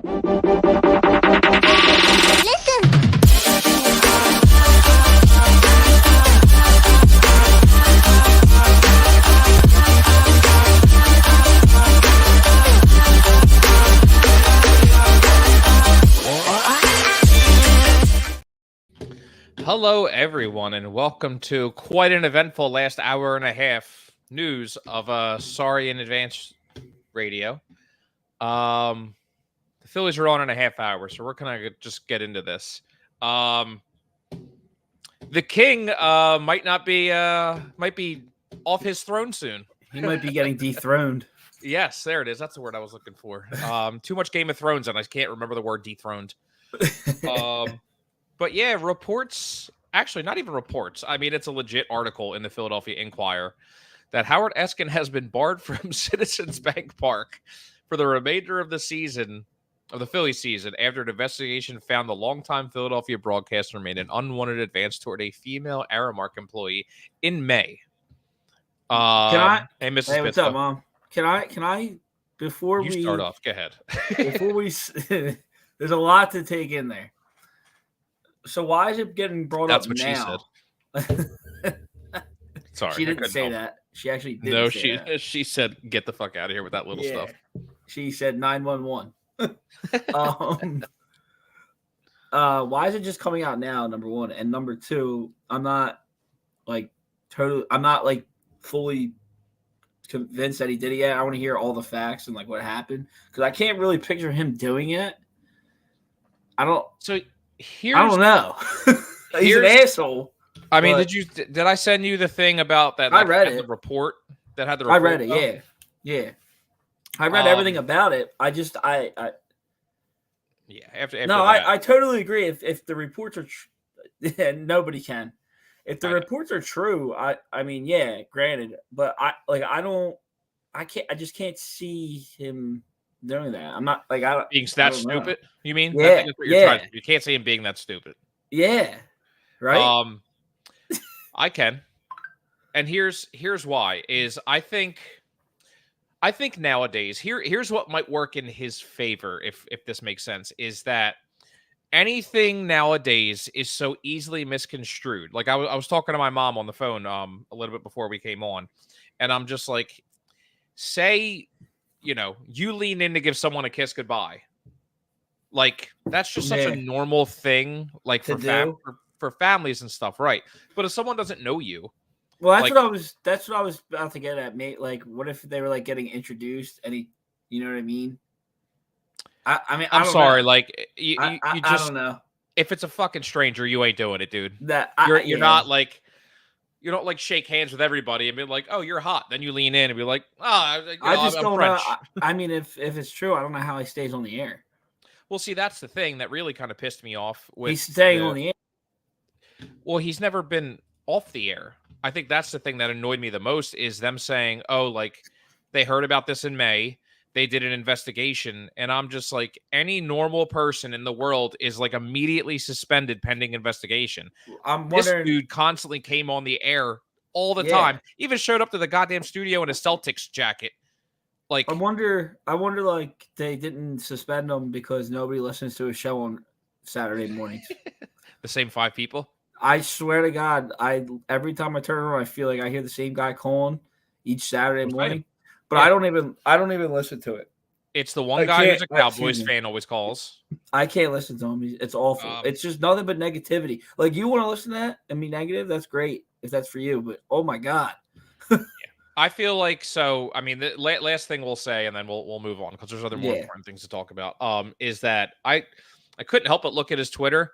Hello, everyone, and welcome to quite an eventful last hour and a half news of Sorry in Advance Radio. The Phillies are on in a half hour, so we're gonna just get into this. The King might be off his throne soon. He might be getting dethroned. Yes, there it is. That's the word I was looking for. Too much Game of Thrones, and I can't remember the word dethroned. But yeah, reports, actually not even reports. I mean, it's a legit article in the Philadelphia Inquirer that Howard Eskin has been barred from Citizens Bank Park for the remainder of the season, of the Phillies season, after an investigation found the longtime Philadelphia broadcaster made an unwanted advance toward a female Aramark employee in May. Hey, Mrs. what's up, Mom? Can I, before you start off, go ahead. Before we, there's a lot to take in there. So why is it getting brought up now? That's what she said. Sorry. She didn't say that. She actually didn't say that. She said, get the fuck out of here with that little stuff. She said 911. Why is it just coming out now, number one? And number two, I'm not fully convinced that he did it yet. I want to hear all the facts and like what happened. Because I can't really picture him doing it. I don't know. He's an asshole. I mean, did I send you the thing about that? I read it. The report that had the report. I read it. Yeah. I read everything about it. I totally agree. If the reports are, nobody can. If the reports are true, I mean, yeah, granted, but I just can't see him doing that. I'm not being that stupid. You mean? Yeah, I think that's what you're trying to do. You can't see him being that stupid. Yeah, right. I can, and here's why. Is I think nowadays here's what might work in his favor if this makes sense. Is that anything nowadays is so easily misconstrued. Like I was talking to my mom on the phone a little bit before we came on, and I'm just like, say, you lean in to give someone a kiss goodbye. Like that's just such a normal thing, like for families and stuff, right? But if someone doesn't know you, well, that's what I was about to get at, mate. Like, what if they were like getting introduced, and you know what I mean? I'm sorry, know. Like you just I don't know. If it's a fucking stranger, you ain't doing it, dude. You're not like. You don't like shake hands with everybody and be like, "Oh, you're hot." Then you lean in and be like, "I just don't know." I mean, if it's true, I don't know how he stays on the air. Well, see, that's the thing that really kind of pissed me off. He's staying on the air. Well, he's never been off the air. I think that's the thing that annoyed me the most is them saying, "Oh, like they heard about this in May. They did an investigation," and I'm just like, any normal person in the world is like immediately suspended pending investigation. This dude constantly came on the air all the time, even showed up to the goddamn studio in a Celtics jacket. Like, I wonder, like they didn't suspend him because nobody listens to a show on Saturday mornings. The same 5 people. I swear to God, every time I turn around, I feel like I hear the same guy calling each Saturday morning. But I don't even listen to it. It's the one guy who's a Cowboys fan always calls. I can't listen to him. It's awful. It's just nothing but negativity. Like, you want to listen to that and be negative? That's great if that's for you. But oh my God. I feel like so. I mean, the last thing we'll say, and then we'll move on because there's other more important things to talk about. Is that I couldn't help but look at his Twitter.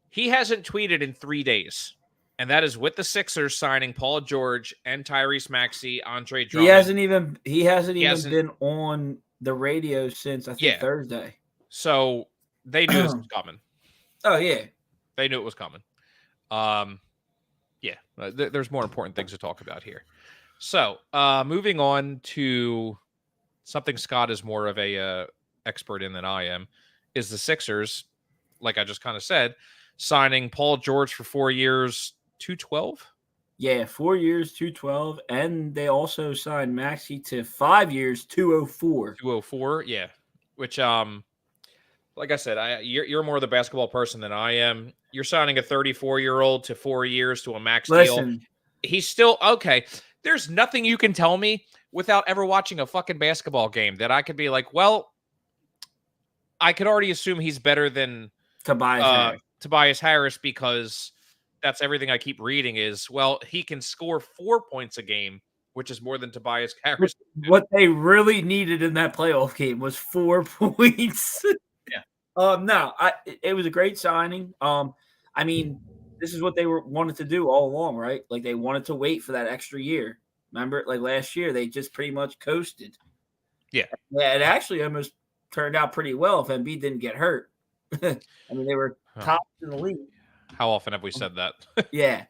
He hasn't tweeted in 3 days. And that is with the Sixers signing Paul George and Tyrese Maxey, Andre Drummond. He hasn't even been on the radio since I think Thursday. So they knew this was coming. Oh yeah, they knew it was coming. There's more important things to talk about here. So moving on to something Scott is more of a expert in than I am, is the Sixers. Like I just kind of said, signing Paul George for 4 years. 212? Yeah, 4 years, 212, and they also signed Maxey to 5 years, 204. 204, yeah. Which like I said, you're more the basketball person than I am. You're signing a 34-year-old to 4 years to a max deal. Listen, He's still okay. There's nothing you can tell me without ever watching a fucking basketball game that I could be like, well, I could already assume he's better than Tobias Harris because that's everything I keep reading is, well, he can score 4 points a game, which is more than Tobias Harris. What they really needed in that playoff game was 4 points. Yeah. No, it was a great signing. I mean, this is what they wanted to do all along, right? Like they wanted to wait for that extra year. Remember, like last year, they just pretty much coasted. Yeah. It actually almost turned out pretty well if Embiid didn't get hurt. I mean, they were top in the league. How often have we said that? Yeah.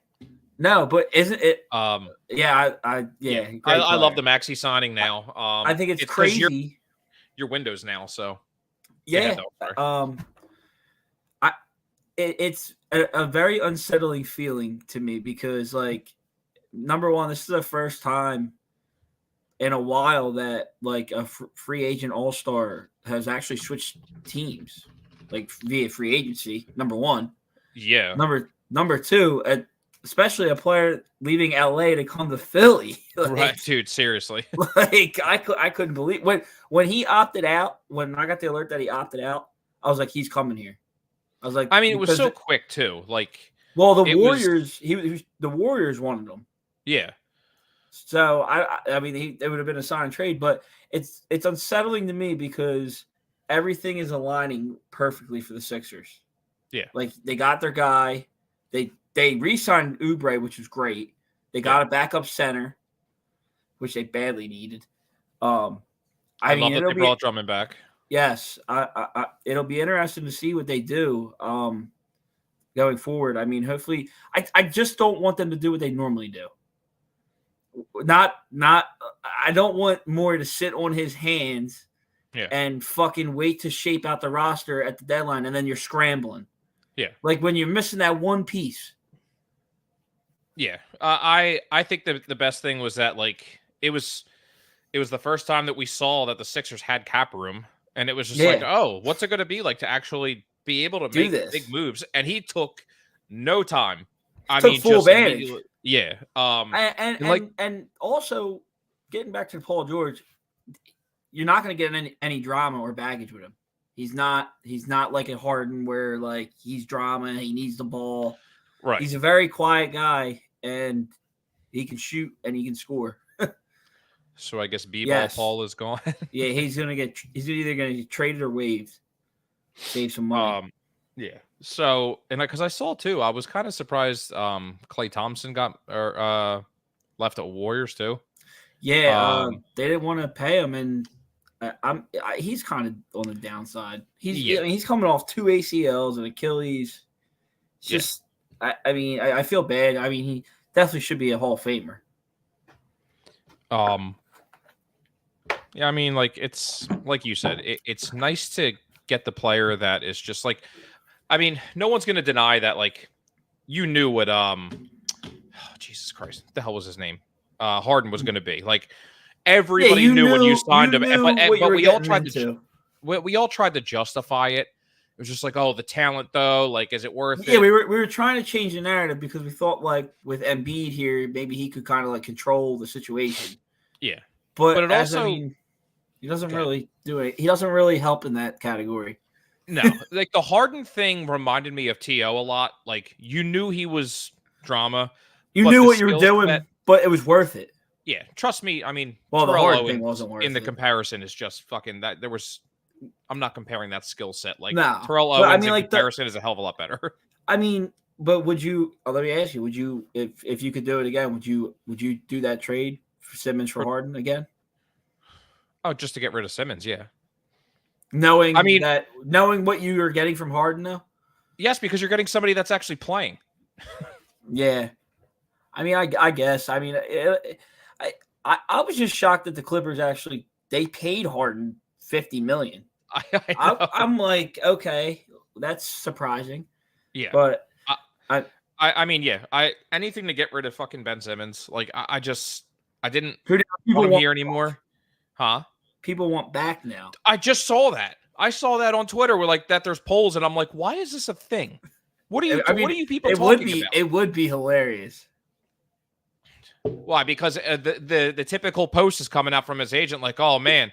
No, but isn't it? Yeah, I love the Maxey signing now. I think it's crazy. Your Windows now, so yeah. It's a very unsettling feeling to me because, like, number one, this is the first time in a while that like a free agent all-star has actually switched teams, like via free agency. Number one. Yeah. Number two, especially a player leaving LA to come to Philly. Like, right, dude, seriously. Like I couldn't believe when he opted out, when I got the alert that he opted out, I was like, he's coming here. I was like, I mean, it was so quick too. Like, well, the Warriors, the Warriors wanted him. Yeah. So I mean, it would have been a sign and trade, but it's unsettling to me because everything is aligning perfectly for the Sixers. Yeah. Like they got their guy. They re-signed Oubre, which was great. They got a backup center, which they badly needed. I mean, love that they brought Drummond back. Yes, it'll be interesting to see what they do going forward. I mean, hopefully, I just don't want them to do what they normally do. I don't want Moore to sit on his hands and fucking wait to shape out the roster at the deadline, and then you're scrambling. Yeah, like when you're missing that one piece. Yeah, I think the best thing was that like it was the first time that we saw that the Sixers had cap room, and it was just like, oh, what's it going to be like to actually be able to make big moves? And he took no time. Took full advantage. Yeah. And also getting back to Paul George, you're not going to get any drama or baggage with him. He's not like a Harden where like he's drama, he needs the ball. Right. He's a very quiet guy, and he can shoot and he can score. So I guess B-ball Paul is gone. Yeah, he's either going to get traded or waived. Save some money. Yeah. So, and because I saw too, I was kind of surprised Klay Thompson got left at Warriors too. Yeah, they didn't want to pay him, and he's kind of on the downside. He's coming off 2 ACLs and Achilles. It's just, I mean, I feel bad. I mean, he definitely should be a Hall of Famer. Yeah, I mean, like it's like you said, it's nice to get the player that is just like, I mean, no one's gonna deny that. Like, you knew what Jesus Christ, what the hell was his name? Harden was gonna be. Like, everybody knew when you signed him, but we all tried we all tried to justify it. It was just like, oh, the talent though. Like, is it worth it? Yeah, we were trying to change the narrative because we thought like with Embiid here, maybe he could kind of like control the situation. Yeah, but it also, he doesn't really do it. He doesn't really help in that category. No, like the Harden thing reminded me of T.O. a lot. Like you knew he was drama. You knew what you were doing, but it was worth it. Yeah, trust me. I mean, well, the Harden thing wasn't worth it. In the comparison is just fucking that. There was, I'm not comparing that skill set. Like Terrell Owens, I mean, like comparison is a hell of a lot better. I mean, but would you? Let me ask you: would you, if you could do it again, would you do that trade for Simmons for Harden again? Oh, just to get rid of Simmons, yeah. Knowing what you are getting from Harden now? Yes, because you're getting somebody that's actually playing. Yeah. I mean, I guess. I mean, I was just shocked that the Clippers actually they paid Harden $50 million. I'm like, okay, that's surprising. Yeah. But I mean, yeah. Anything to get rid of fucking Ben Simmons. Like I didn't want him here anymore. Huh? People want back now. I just saw that. I saw that on Twitter where like that there's polls, and I'm like, why is this a thing? What are you? I mean, what are you people it would talking be about? it would be hilarious. Why? Because the typical post is coming out from his agent, like, oh man,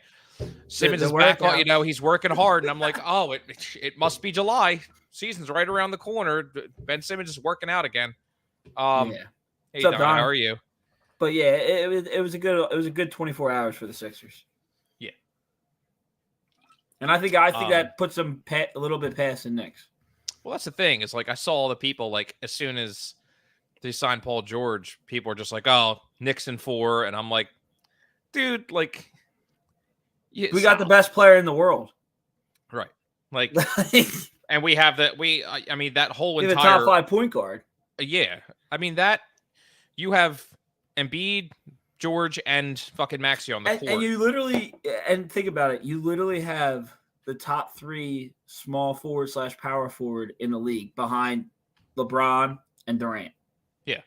Simmons is back. You know, he's working hard, and I'm like, oh, it must be July. Season's right around the corner. Ben Simmons is working out again. Yeah. Hey Don, how are you? But yeah, it was a good 24 hours for the Sixers. Yeah, and I think that puts them a little bit past the Knicks. Well, that's the thing. It's like I saw all the people like as soon as they signed Paul George, people are just like, "Oh, Knicks in 4," and I'm like, "Dude, like, we got the best player in the world, right? Like, and we have that. I mean, that whole entire top 5 point guard. Yeah, I mean that you have Embiid, George, and fucking Maxey on the court, and you literally think about it. You literally have the top 3 small forward / power forward in the league behind LeBron and Durant. Yeah.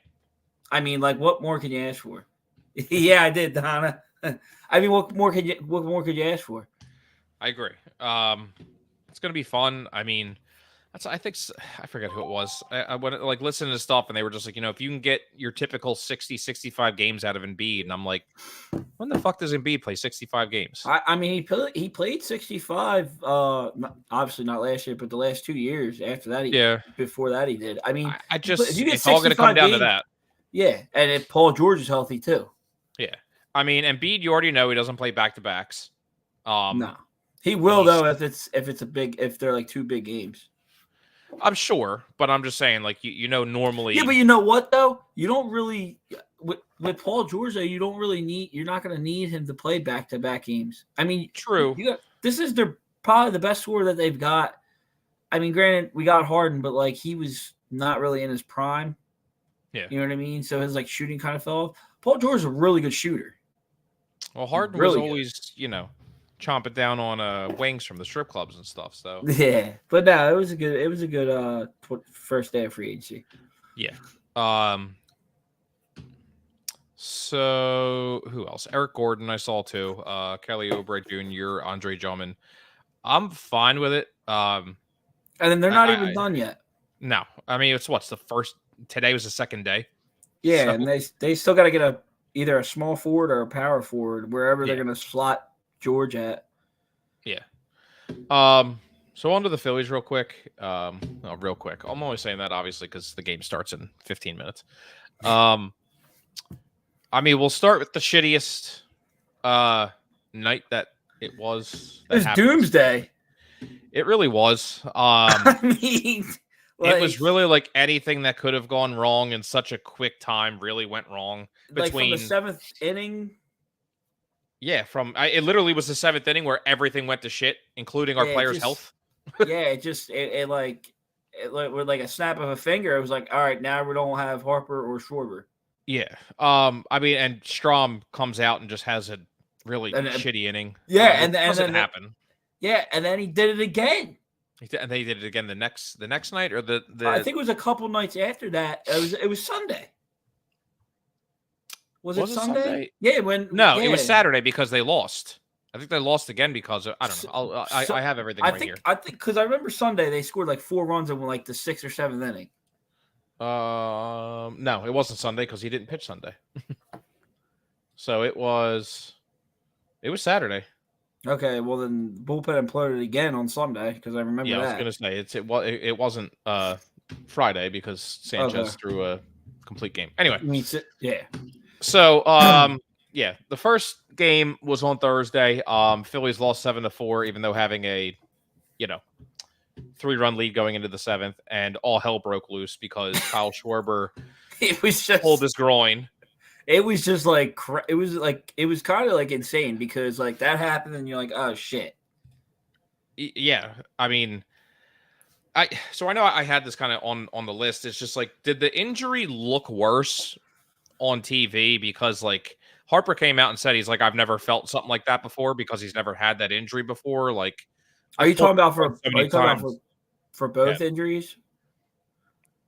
I mean, like, what more can you ask for? Yeah, I did, Donna. I mean, what more could you ask for? I agree. It's gonna be fun. I mean, I forget who it was. I went like listening to stuff, and they were just like, if you can get your typical 60, 65 games out of Embiid, and I'm like, when the fuck does Embiid play 65 games? I mean, he played 65. Obviously not last year, but the last 2 years after that, before that he did. I mean, it's all going to come down to that. Yeah, and if Paul George is healthy too. Yeah, I mean, Embiid, you already know he doesn't play back to backs. No, he will though if they're like 2 big games. I'm sure, but I'm just saying, like normally. Yeah, but you know what though? You don't really with Paul George though. You don't really need. You're not going to need him to play back-to-back games. I mean, true. This is probably the best scorer that they've got. I mean, granted, we got Harden, but like he was not really in his prime. Yeah, you know what I mean. So his like shooting kind of fell off. Paul George is a really good shooter. Well, Harden was always, chomping down on wings from the strip clubs and stuff. So yeah, but no, it was a good first day of free agency. Yeah. So who else? Eric Gordon, I saw too. Kelly Oubre Jr., Andre Drummond. I'm fine with it. And then they're not even done yet. No, I mean today was the second day. Yeah, so, and they still got to get either a small forward or a power forward wherever they're going to slot George at. Yeah. So on to the Phillies real quick. Real quick. I'm only saying that obviously because the game starts in 15 minutes. I mean, we'll start with the shittiest night that it was. It was doomsday. It really was. I mean, it was really like anything that could have gone wrong in such a quick time really went wrong. Like from the 7th inning. Yeah, it literally was the 7th inning where everything went to shit, including our players' health. Yeah, it with like a snap of a finger. It was like, all right, now we don't have Harper or Schwarber. Yeah. I mean, and Strom comes out and just has a really shitty inning. Yeah, and then happen. Yeah, and then he did it again. And they did it again the next night, or the I think it was a couple nights after that. It was Sunday. Was it Sunday? Yeah, it was Saturday because they lost. I think they lost again because I don't know. I have everything here. I think because I remember Sunday they scored like 4 runs in like the 6th or 7th inning. No, it wasn't Sunday because he didn't pitch Sunday. So it was Saturday. Okay, well then bullpen imploded again on Sunday because I remember that. Yeah, I was gonna say it wasn't Friday because Sanchez threw a complete game. Anyway, yeah. So the first game was on Thursday. Phillies lost 7-4, even though having a 3-run lead going into the 7th, and all hell broke loose because Kyle Schwarber pulled his groin. It was just like it was kind of like insane because like that happened and you're like, oh shit. Yeah, I mean, I know I had this kind of on the list. It's just like, did the injury look worse on TV because like Harper came out and said he's like, I've never felt something like that before because he's never had that injury before. Like, are you talking about for both injuries?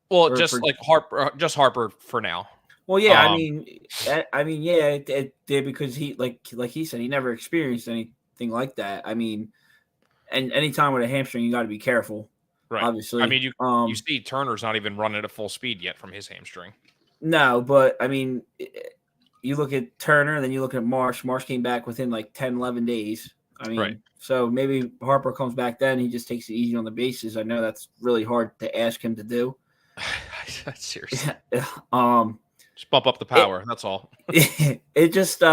Well, like Harper for now. Well, yeah, I mean, yeah, it did because he like he said he never experienced anything like that. I mean, and anytime with a hamstring, you got to be careful. Right. Obviously, I mean, you see Turner's not even running at full speed yet from his hamstring. No, but I mean, you look at Turner, then you look at Marsh. Marsh came back within like 10, 11 days. I mean, right. So maybe Harper comes back then. He just takes it easy on the bases. I know that's really hard to ask him to do. Seriously. Just bump up the power. That's all. It just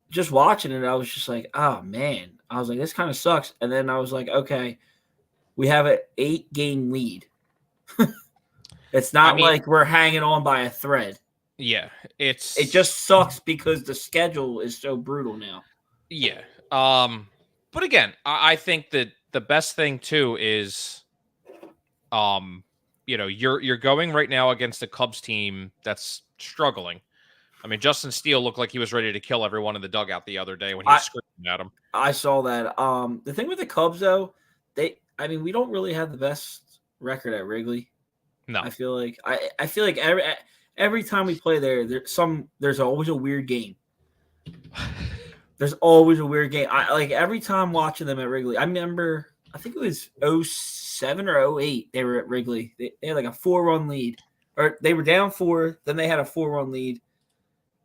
just watching it, I was just like, oh man. I was like, this kind of sucks. And then I was like, okay, we have an 8-game lead. It's not like we're hanging on by a thread. Yeah, it just sucks because the schedule is so brutal now. Yeah. But again, I think that the best thing too is you're going right now against a Cubs team that's struggling. I mean, Justin Steele looked like he was ready to kill everyone in the dugout the other day when he was screaming at him. I saw that. The thing with the Cubs though, we don't really have the best record at Wrigley. No. I feel like every time we play there's always a weird game. There's always a weird game. Every time watching them at Wrigley. I remember, I think it was 07 or 08 they were at Wrigley. They had like a 4-run lead. Or they were down 4, then they had a 4-run lead.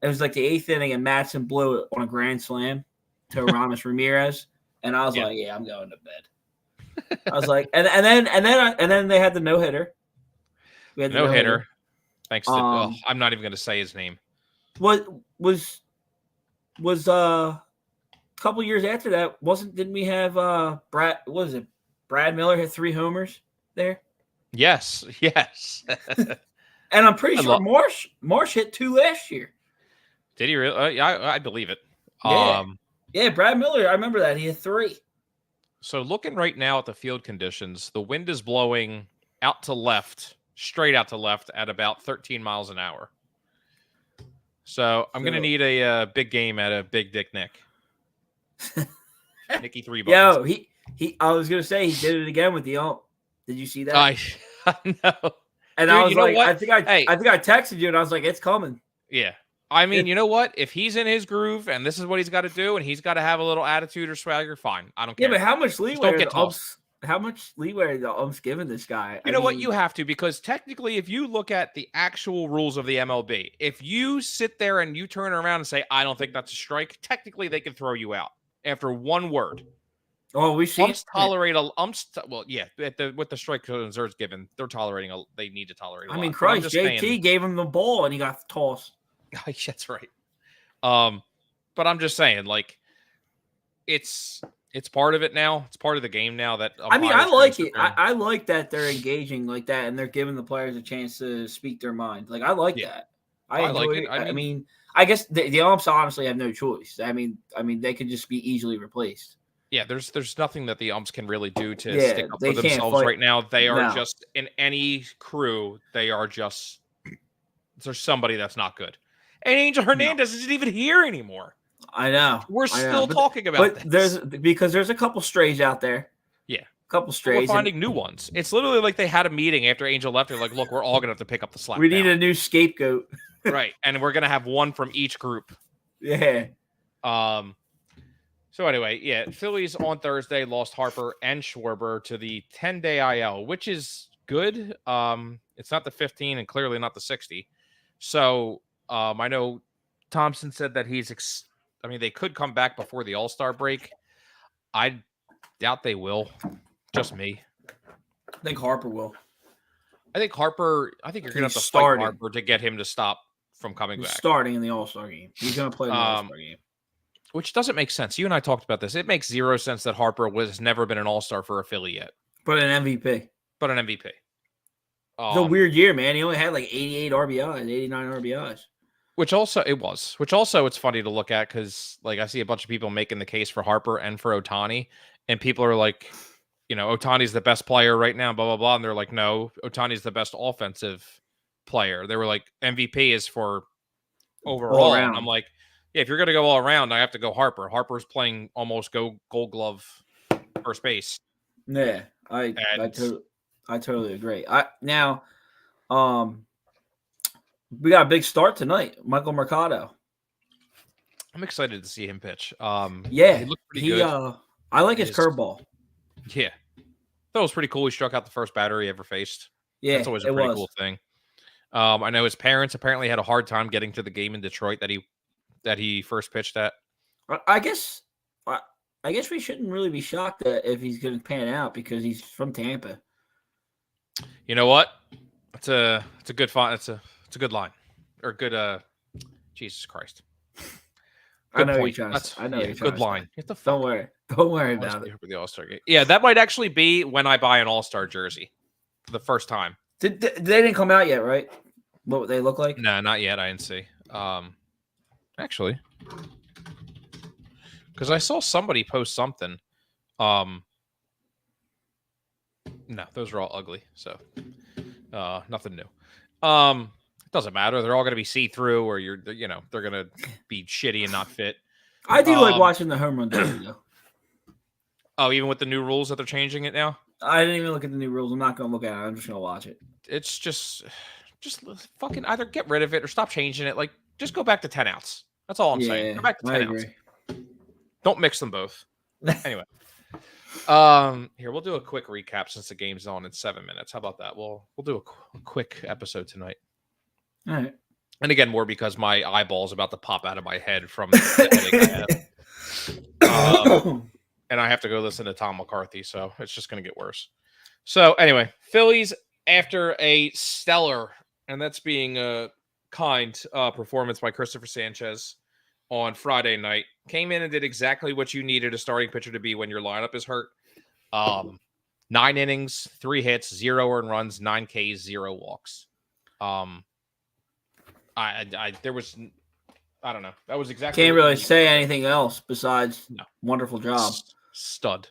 It was like the 8th inning and Madsen blew it on a grand slam to Aramis Ramirez. And I was like, yeah, I'm going to bed. I was like, and then they had the no-hitter. We had the no-hitter. Thanks to I'm not even going to say his name. What was a couple years after that? Didn't we have Brad? What was it? Brad Miller hit 3 homers there. Yes. And I'm pretty sure Marsh hit 2 last year. Did he really? I believe it. Yeah, Brad Miller. I remember that he hit 3. So looking right now at the field conditions, the wind is blowing out to left, straight out to left at about 13 miles an hour. So I'm going to need a big game at a Big Dick Nick. Nicky 3 buttons. Yo, he. I was going to say he did it again with the ump. Did you see that? I know. And dude, I was like, I think I texted you and I was like, it's coming. Yeah. I mean, you know what? If he's in his groove and this is what he's got to do, and he's got to have a little attitude or swagger, fine. I don't care. Yeah, but how much leeway are the umps giving this guy? You know what? You have to, because technically, if you look at the actual rules of the MLB, if you sit there and you turn around and say, I don't think that's a strike, technically they can throw you out after one word. Oh, we see umps tolerate with the strike zones given, they're tolerating they need to tolerate a lot. I mean, Christ, JT gave him the ball and he got tossed. That's right. But I'm just saying, like, it's part of it now. It's part of the game now. That I like it. I like that they're engaging like that and they're giving the players a chance to speak their mind. Like, I like that. I like it. I mean, I guess the umps honestly have no choice. I mean, they could just be easily replaced. Yeah, there's nothing that the umps can really do to stick up for themselves right now. They are just, in any crew, there's somebody that's not good. And Angel Hernandez isn't even here anymore. I know. We're still talking about this. There's a couple strays out there. Yeah. A couple strays. We're finding new ones. It's literally like they had a meeting after Angel left. They're like, look, we're all going to have to pick up the slack. We need a new scapegoat. Right. And we're going to have one from each group. Yeah. So anyway, Phillies on Thursday lost Harper and Schwarber to the 10-day IL, which is good. It's not the 15 and clearly not the 60. So I know Thompson said that they could come back before the All-Star break. I doubt they will. Just me. I think Harper will. I think you're going to have to fight Harper to get him to stop from coming back. Starting in the All-Star game. He's going to play in the All-Star game. Which doesn't make sense. You and I talked about this. It makes zero sense that Harper has never been an All-Star for a Philly yet. But an MVP. It's a weird year, man. He only had like 88 RBIs, 89 RBIs. Which also it's funny to look at because like I see a bunch of people making the case for Harper and for Ohtani, and people are like, Ohtani's the best player right now, blah, blah, blah. And they're like, no, Ohtani's the best offensive player. They were like, MVP is for overall. And I'm like, yeah, if you're going to go all around, I have to go Harper. Harper's playing almost Gold Glove first base. Yeah, I totally agree. We got a big start tonight. Michael Mercado. I'm excited to see him pitch. Yeah, he looked pretty good. I like his curveball. Yeah, that was pretty cool. He struck out the first batter he ever faced. Yeah, that's always a pretty cool thing. I know his parents apparently had a hard time getting to the game in Detroit that he first pitched at. I guess we shouldn't really be shocked that if he's going to pan out because he's from Tampa. You know what? It's a good font. It's a good line, or good. Jesus Christ. Good point. I know you're good line. Don't worry about it. The All-Star game. Yeah, that might actually be when I buy an All-Star jersey for the first time. They didn't come out yet, right? What they look like? No, not yet. I didn't see. Actually, because I saw somebody post something. No, those are all ugly. So, nothing new. Doesn't matter. They're all going to be see-through, or they're going to be shitty and not fit. I do like watching the home run derby, though. Oh, even with the new rules that they're changing it now? I didn't even look at the new rules. I'm not going to look at it. I'm just going to watch it. It's just fucking either get rid of it or stop changing it. Like, just go back to 10 outs. That's all I'm saying. Go back to 10 outs. Don't mix them both. Anyway. Here, we'll do a quick recap since the game's on in 7 minutes. How about that? We'll do a quick episode tonight. All right. And again, more because my eyeball's about to pop out of my head from the headache I have. And I have to go listen to Tom McCarthy, so it's just going to get worse. So anyway, Phillies, after a stellar, and that's being a kind performance by Christopher Sanchez on Friday night, came in and did exactly what you needed a starting pitcher to be when your lineup is hurt. 9 innings, 3 hits, 0 earned runs, 9 Ks, 0 walks. There was, I don't know. That was exactly. Can't really say anything else besides wonderful job. Stud.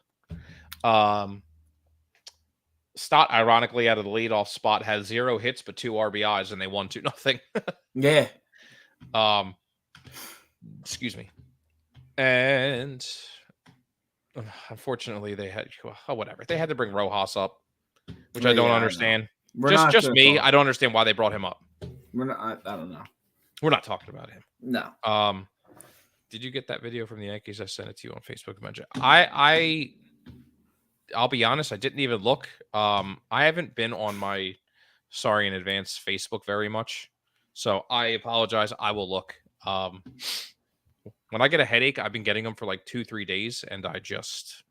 Stott, ironically, out of the leadoff spot, had 0 hits but 2 RBIs, and they won 2-0. Yeah. Excuse me. And unfortunately, they had whatever. They had to bring Rojas up, which I don't understand. Just me. I don't understand why they brought him up. I don't know. We're not talking about him. No. Did you get that video from the Yankees? I sent it to you on Facebook. I'll be honest. I didn't even look. I haven't been on my Sorry in Advance Facebook very much, so I apologize. I will look. When I get a headache, I've been getting them for like 2-3 days, and I just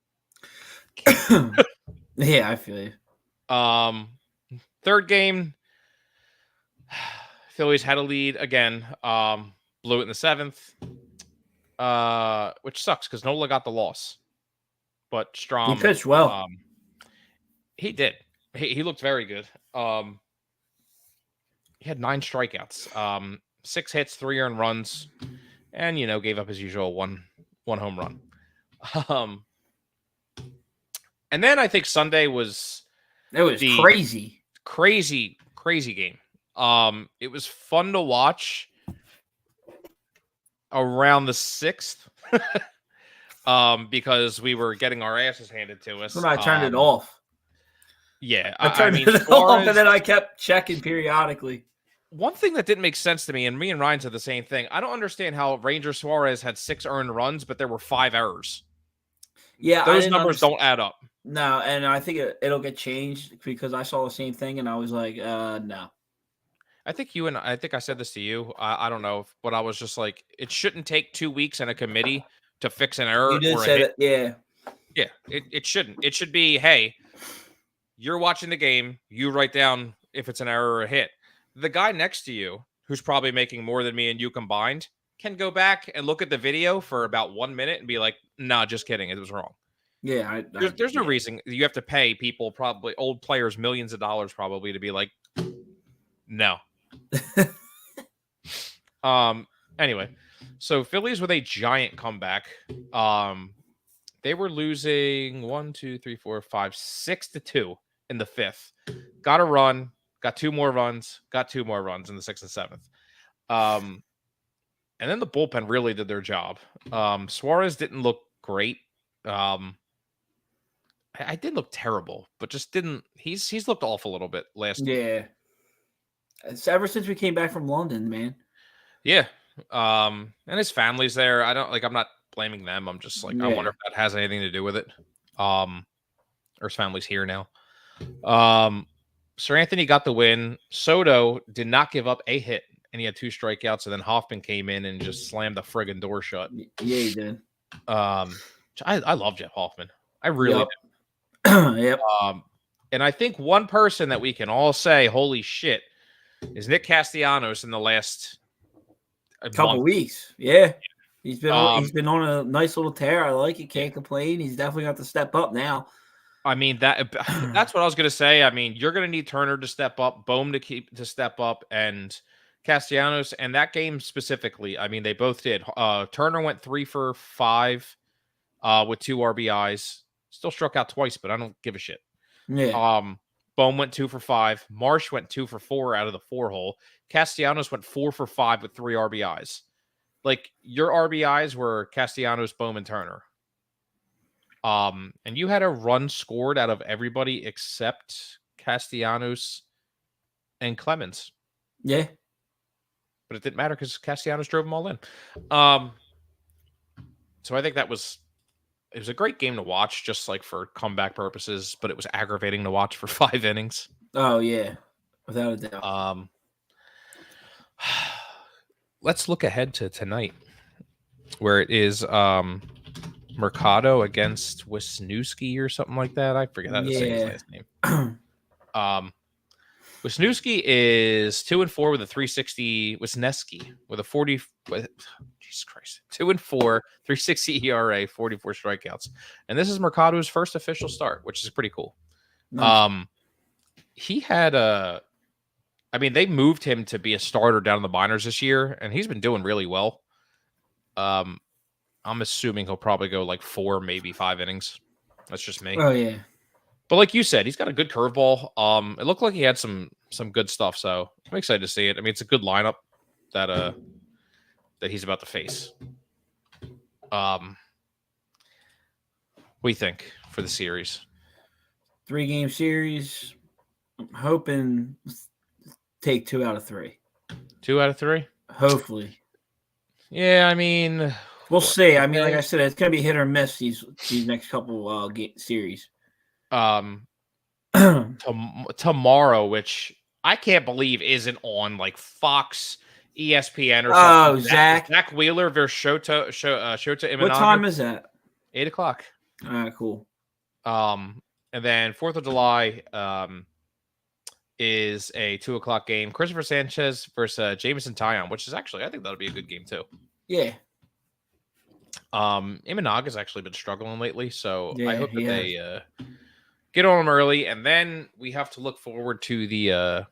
can't. Yeah, I feel you. Third game. Phillies had a lead again. Blew it in the 7th, which sucks because Nola got the loss. But Strom, he pitched well. He did. He looked very good. He had 9 strikeouts, 6 hits, 3 earned runs, and gave up his usual one home run. And then I think Sunday was crazy game. It was fun to watch around the 6th because we were getting our asses handed to us. When I turned it off. Yeah. I turned it off, and then I kept checking periodically. One thing that didn't make sense to me, and me and Ryan said the same thing, I don't understand how Ranger Suarez had 6 earned runs, but there were 5 errors. Yeah, those numbers don't add up. No, and I think it'll get changed because I saw the same thing, and I was like, no. I think I said this to you. I don't know, but I was just like, it shouldn't take 2 weeks in a committee to fix an error. You did say that, yeah. Yeah, it shouldn't. It should be, hey, you're watching the game. You write down if it's an error or a hit. The guy next to you, who's probably making more than me and you combined, can go back and look at the video for about 1 minute and be like, nah, just kidding. It was wrong. Yeah. There's no reason. You have to pay people, probably old players, millions of dollars probably to be like, no. Anyway, so Phillies with a giant comeback. They were losing 6-2 in the 5th. Got a run, got 2 more runs, got 2 more runs in the 6th and 7th. And then the bullpen really did their job. Suarez didn't look great. I didn't look terrible, but just didn't. He's looked off a little bit last. Yeah. It's ever since we came back from London, man. Yeah, And his family's there. I'm not blaming them. I'm just like, I wonder Yeah. if that has anything to do with it. Or his family's here now. Sir Anthony got the win. Soto did not give up a hit, and he had 2 strikeouts. And then Hoffman came in and just slammed the friggin' door shut. Yeah, he did. I love Jeff Hoffman. I really Yep. do. Yep. And I think one person that we can all say, holy shit, is Nick Castellanos in the last Couple month. weeks. Yeah. He's been on a nice little tear. I like it. Can't complain. He's definitely got to step up now. I mean, that's what I was going to say. I mean, you're going to need Turner to step up, Bohm to step up, and Castellanos. And that game specifically, I mean, they both did. Turner went 3 for 5 with 2 RBIs. Still struck out twice, but I don't give a shit. Yeah. Bohm went 2 for 5. Marsh went 2 for 4 out of the 4 hole. Castellanos went 4 for 5 with 3 RBIs. Like, your RBIs were Castellanos, Bohm, and Turner. And you had a run scored out of everybody except Castellanos and Clemens. Yeah. But it didn't matter because Castellanos drove them all in. So I think it was a great game to watch, just like for comeback purposes, but it was aggravating to watch for 5 innings. Oh, yeah. Without a doubt. Let's look ahead to tonight, where it is Mercado against Wisniewski or something like that. I forget how to say his last name. Wisniewski is 2-4 with a 360. Wisniewski with a 40. Jesus Christ, 2-4, 360 ERA, 44 strikeouts, and this is Mercado's first official start, which is pretty cool. Nice. He had they moved him to be a starter down in the minors this year, and he's been doing really well. I'm assuming he'll probably go like 4, maybe 5 innings. That's just me. Oh yeah. But like you said, he's got a good curveball. It looked like he had some good stuff, so I'm excited to see it. I mean, it's a good lineup that he's about to face. What do you think for the series? 3-game series. I'm hoping take 2 out of 3. 2 out of 3? Hopefully. Yeah, I mean, we'll see. I mean, like I said, it's gonna be hit or miss these next couple series. Tomorrow, which I can't believe isn't on like Fox, ESPN, or something. Oh, Zach Wheeler versus Shota Imanaga. What time is that? 8 o'clock. All right, cool. And then 4th of July is a 2 o'clock game. Christopher Sanchez versus Jameson Taillon, which is actually, I think that'll be a good game too. Yeah. Imanaga's actually been struggling lately, so yeah, I hope that they get on him early, and then we have to look forward to the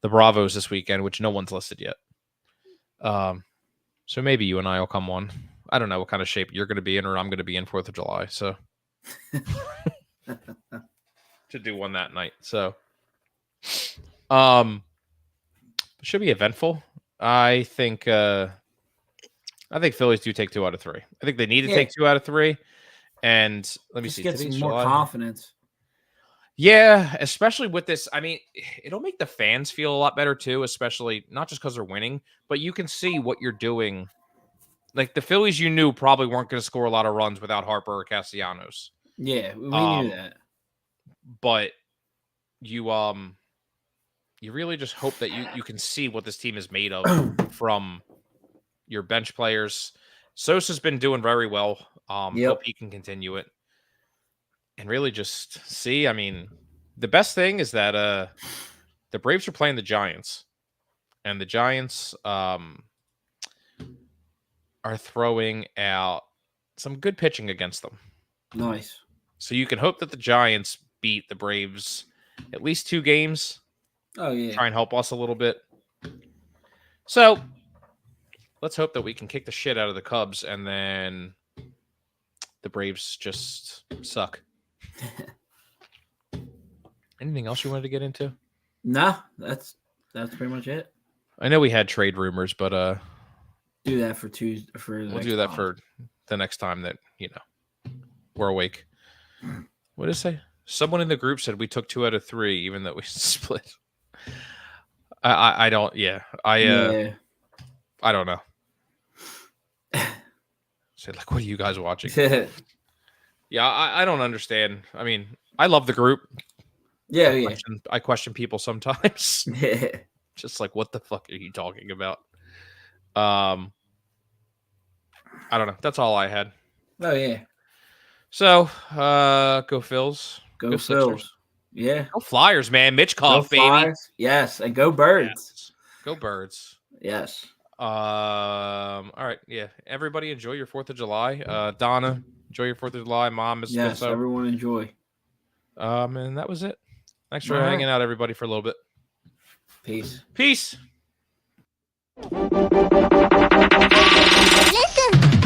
Bravos this weekend, which no one's listed yet. So maybe you and I will come on. I don't know what kind of shape you're going to be in, or I'm going to be in 4th of July. So to do one that night. So it should be eventful. I think Phillies do take 2 out of 3. I think they need to take 2 out of 3. And let me see. Get some more confidence. Yeah, especially with this. I mean, it'll make the fans feel a lot better too, especially not just because they're winning, but you can see what you're doing. Like the Phillies, you knew probably weren't going to score a lot of runs without Harper or Castellanos. Yeah, we knew that. But you really just hope that you can see what this team is made of from your bench players. Sosa's been doing very well. Hope he can continue it. And really just see, I mean, the best thing is that the Braves are playing the Giants. And the Giants are throwing out some good pitching against them. Nice. So you can hope that the Giants beat the Braves at least 2 games. Oh, yeah. Try and help us a little bit. So let's hope that we can kick the shit out of the Cubs and then the Braves just suck. Anything else you wanted to get into? No, that's pretty much it. I know we had trade rumors, but do that for Tuesday. We'll do that for the next time that we're awake. What did it say? Someone in the group said we took 2 out of 3, even though we split. I don't. Yeah, I I don't know. Said like, what are you guys watching? Yeah, I don't understand. I mean, I love the group. Yeah, I question people sometimes. Just like, what the fuck are you talking about? I don't know. That's all I had. Oh yeah. So, go Phils. Go Sixers. Phils. Yeah. Go Flyers, man. Mitch Go Koff, baby. Flyers. Yes, and go Birds. Yes. Go Birds. Yes. All right. Yeah. Everybody enjoy your 4th of July. Donna, enjoy your 4th of July. Mom, Mrs. Yes, Pinso. everyone enjoy. And that was it. Thanks for hanging out, everybody, for a little bit. Peace. Peace. Listen.